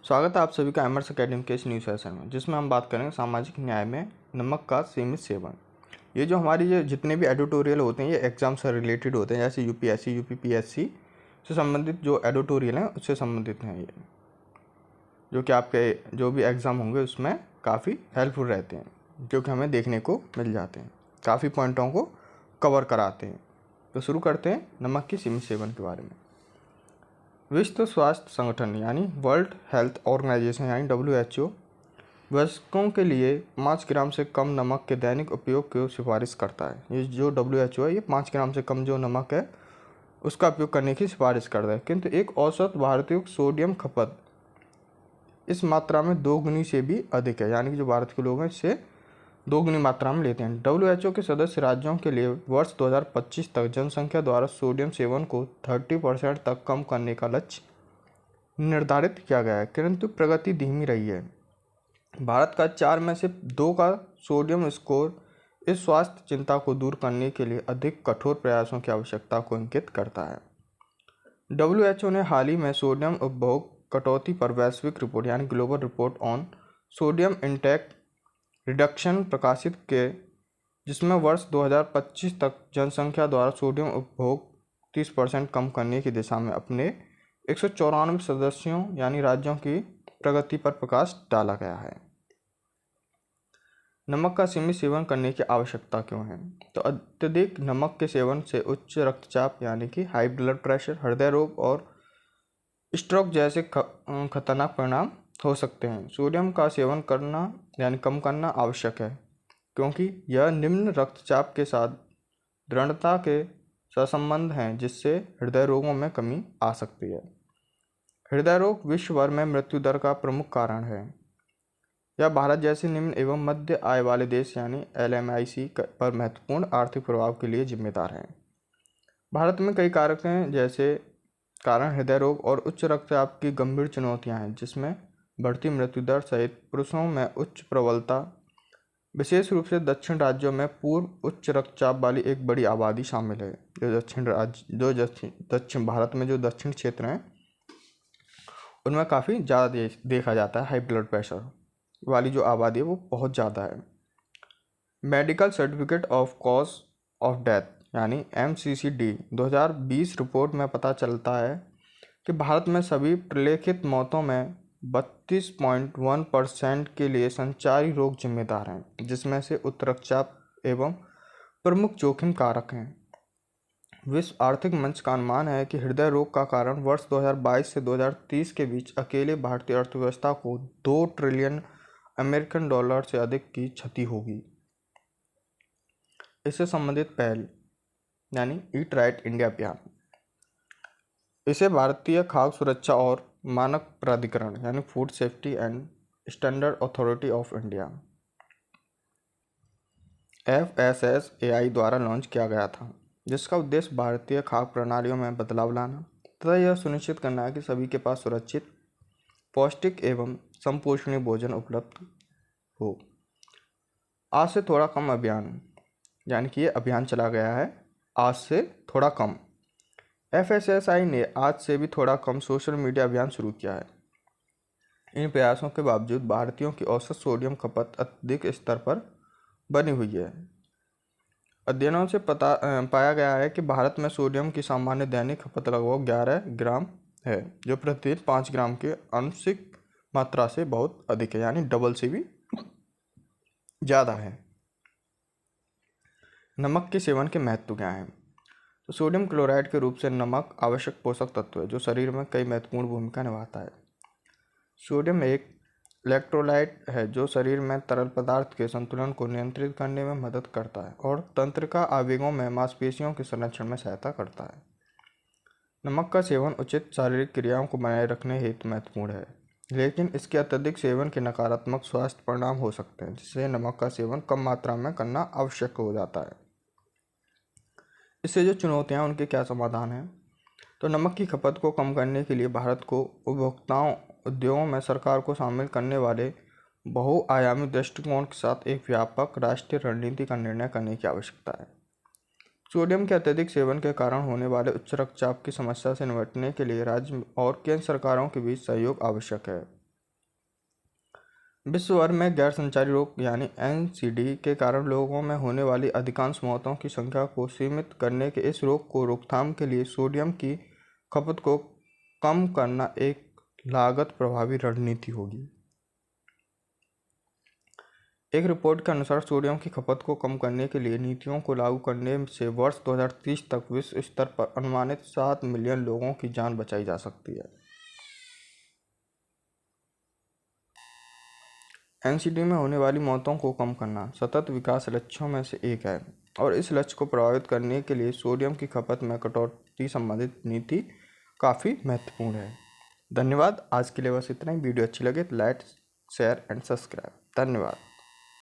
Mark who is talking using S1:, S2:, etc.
S1: स्वागत है आप सभी का एमर्स अकेडमी के इस न्यू सेशन में, जिसमें हम बात करेंगे सामाजिक न्याय में नमक का सीमित सेवन। ये जो हमारी जितने भी एडिटोरियल होते हैं ये एग्जाम से रिलेटेड होते हैं, जैसे यूपीएससी यूपीपीएससी से संबंधित जो एडिटोरियल हैं उससे संबंधित हैं। ये जो कि आपके जो भी एग्ज़ाम होंगे उसमें काफ़ी हेल्पफुल रहते हैं, जो कि हमें देखने को मिल जाते हैं, काफ़ी पॉइंटों को कवर कराते हैं। तो शुरू करते हैं नमक के सीमित सेवन के बारे में। विश्व स्वास्थ्य संगठन यानी वर्ल्ड हेल्थ ऑर्गेनाइजेशन यानी WHO वयस्कों के लिए 5 ग्राम से कम नमक के दैनिक उपयोग की सिफारिश करता है। ये जो WHO है ये 5 ग्राम से कम जो नमक है उसका उपयोग करने की सिफारिश करता है, किंतु एक औसत भारतीय सोडियम खपत इस मात्रा में 2 गुनी से भी अधिक है, यानी कि जो भारत के लोग हैं इससे 2 गुनी मात्रा में लेते हैं। WHO के सदस्य राज्यों के लिए वर्ष 2025 तक जनसंख्या द्वारा सोडियम सेवन को 30% तक कम करने का लक्ष्य निर्धारित किया गया है, किंतु प्रगति धीमी रही है। भारत का 4 में से 2 का सोडियम स्कोर इस स्वास्थ्य चिंता को दूर करने के लिए अधिक कठोर प्रयासों की आवश्यकता को इंगित करता है। WHO ने हाल ही में सोडियम उपभोग कटौती पर वैश्विक रिपोर्ट यानी global report on sodium intake reduction प्रकाशित के, जिसमें वर्ष 2025 तक जनसंख्या द्वारा सोडियम उपभोग 30% कम करने की दिशा में अपने 194 सदस्यों यानी राज्यों की प्रगति पर प्रकाश डाला गया है। नमक का सीमित सेवन करने की आवश्यकता क्यों है? तो अत्यधिक नमक के सेवन से उच्च रक्तचाप यानी कि हाई ब्लड प्रेशर, हृदय रोग और स्ट्रोक जैसे खतरनाक परिणाम हो सकते हैं। सोडियम का सेवन करना यानी कम करना आवश्यक है, क्योंकि यह निम्न रक्तचाप के साथ दृढ़ता के सहसंबंध हैं, जिससे हृदय रोगों में कमी आ सकती है। हृदय रोग विश्व भर में मृत्यु दर का प्रमुख कारण है। यह भारत जैसे निम्न एवं मध्य आय वाले देश यानी LMIC पर महत्वपूर्ण आर्थिक प्रभाव के लिए जिम्मेदार है। भारत में कई कारक हैं, जैसे कारण हृदय रोग और उच्च रक्तचाप की गंभीर चुनौतियां हैं, जिसमें बढ़ती मृत्यु दर सहित पुरुषों में उच्च प्रबलता, विशेष रूप से दक्षिण राज्यों में पूर्व उच्च रक्तचाप वाली एक बड़ी आबादी शामिल है। दक्षिण भारत में जो दक्षिण क्षेत्र हैं उनमें काफ़ी ज़्यादा देखा जाता है। हाई ब्लड प्रेशर वाली जो आबादी है वो बहुत ज़्यादा है। Medical certificate of cause of death यानी MCCD 2020 रिपोर्ट में पता चलता है कि भारत में सभी प्रलेखित मौतों में 32.1% के लिए संचारी रोग जिम्मेदार हैं, जिसमें से उच्च रक्तचाप एवं प्रमुख जोखिम कारक हैं। विश्व आर्थिक मंच का अनुमान है कि हृदय रोग का कारण वर्ष 2022 से 2030 के बीच अकेले भारतीय अर्थव्यवस्था को $2 ट्रिलियन से अधिक की क्षति होगी। इससे संबंधित पहल यानी ईट राइट इंडिया अभियान, इसे भारतीय खाद्य सुरक्षा और मानक प्राधिकरण यानी food safety and standard authority of India FSSAI द्वारा लॉन्च किया गया था, जिसका उद्देश्य भारतीय खाद्य प्रणालियों में बदलाव लाना तथा यह सुनिश्चित करना है कि सभी के पास सुरक्षित, पौष्टिक एवं संपोषणीय भोजन उपलब्ध हो। आज से थोड़ा कम अभियान यानी कि ये अभियान चला गया है आज से थोड़ा कम। FSSAI ने आज से भी थोड़ा कम सोशल मीडिया अभियान शुरू किया है। इन प्रयासों के बावजूद भारतीयों की औसत सोडियम खपत अधिक स्तर पर बनी हुई है। अध्ययनों से पाया गया है कि भारत में सोडियम की सामान्य दैनिक खपत लगभग 11 ग्राम है, जो प्रतिदिन 5 ग्राम के आंशिक मात्रा से बहुत अधिक है, यानी डबल से भी ज़्यादा है। नमक के सेवन के महत्व क्या हैं? तो सोडियम क्लोराइड के रूप से नमक आवश्यक पोषक तत्व है जो शरीर में कई महत्वपूर्ण भूमिका निभाता है। सोडियम एक इलेक्ट्रोलाइट है जो शरीर में तरल पदार्थ के संतुलन को नियंत्रित करने में मदद करता है और तंत्रिका आवेगों में मांसपेशियों के संरक्षण में सहायता करता है। नमक का सेवन उचित शारीरिक क्रियाओं को बनाए रखने हेतु महत्वपूर्ण है, लेकिन इसके अत्यधिक सेवन के नकारात्मक स्वास्थ्य परिणाम हो सकते हैं, जिससे नमक का सेवन कम मात्रा में करना आवश्यक हो जाता है। इससे जो चुनौतियां उनके क्या समाधान हैं? तो नमक की खपत को कम करने के लिए भारत को उपभोक्ताओं उद्योगों में सरकार को शामिल करने वाले बहुआयामी दृष्टिकोण के साथ एक व्यापक राष्ट्रीय रणनीति का निर्णय करने की आवश्यकता है। सोडियम के अत्यधिक सेवन के कारण होने वाले उच्च रक्तचाप की समस्या से निपटने के लिए राज्य और केंद्र सरकारों के बीच सहयोग आवश्यक है। विश्व भर में गैर संचारी रोग यानी एनसीडी के कारण लोगों में होने वाली अधिकांश मौतों की संख्या को सीमित करने के इस रोग को रोकथाम के लिए सोडियम की खपत को कम करना एक लागत प्रभावी रणनीति होगी। एक रिपोर्ट के अनुसार सोडियम की खपत को कम करने के लिए नीतियों को लागू करने से वर्ष 2030 तक विश्व स्तर पर अनुमानित 7 मिलियन लोगों की जान बचाई जा सकती है। एनसीडी में होने वाली मौतों को कम करना सतत विकास लक्ष्यों में से एक है और इस लक्ष्य को प्रभावित करने के लिए सोडियम की खपत में कटौती संबंधित नीति काफ़ी महत्वपूर्ण है। धन्यवाद। आज के लिए बस इतना ही। वीडियो अच्छी लगे तो लाइक, शेयर एंड सब्सक्राइब। धन्यवाद।